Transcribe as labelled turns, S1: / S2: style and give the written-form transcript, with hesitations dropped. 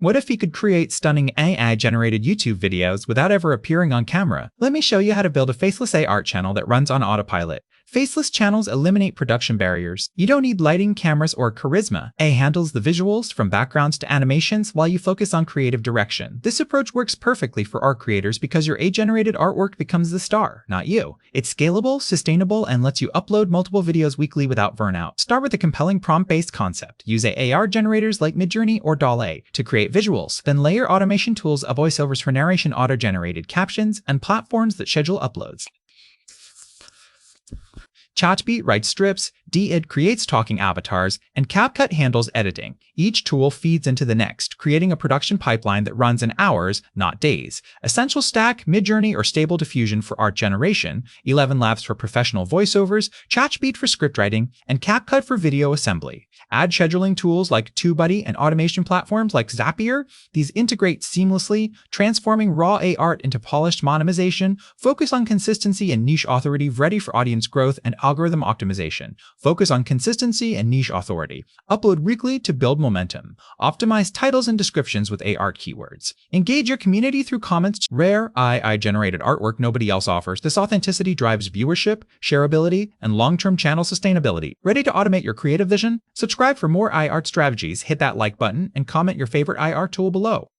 S1: What if he could create stunning AI-generated YouTube videos without ever appearing on camera? Let me show you how to build a faceless AI art channel that runs on autopilot. Faceless channels eliminate production barriers. You don't need lighting, cameras, or charisma. AI handles the visuals, from backgrounds to animations, while you focus on creative direction. This approach works perfectly for art creators because your AI-generated artwork becomes the star, not you. It's scalable, sustainable, and lets you upload multiple videos weekly without burnout. Start with a compelling prompt-based concept. Use AR generators like Midjourney or DALL-E to create visuals, then layer automation tools of voiceovers for narration, auto-generated captions, and platforms that schedule uploads. ChatBeat writes strips, DALL-E creates talking avatars, and CapCut handles editing. Each tool feeds into the next, creating a production pipeline that runs in hours, not days. Essential Stack, Midjourney, or Stable Diffusion for art generation, 11 Labs for professional voiceovers, ChatBeat for scriptwriting, and CapCut for video assembly. Add scheduling tools like TubeBuddy and automation platforms like Zapier. These integrate seamlessly, transforming raw AI art into polished monetization. Focus on consistency and niche authority, ready for audience growth and algorithm optimization. Focus on consistency and niche authority. Upload weekly to build momentum. Optimize titles and descriptions with AI keywords. Engage your community through comments. Rare AI-generated artwork nobody else offers. This authenticity drives viewership, shareability, and long-term channel sustainability. Ready to automate your creative vision? Subscribe for more AI art strategies, hit that like button, and comment your favorite AI art tool below.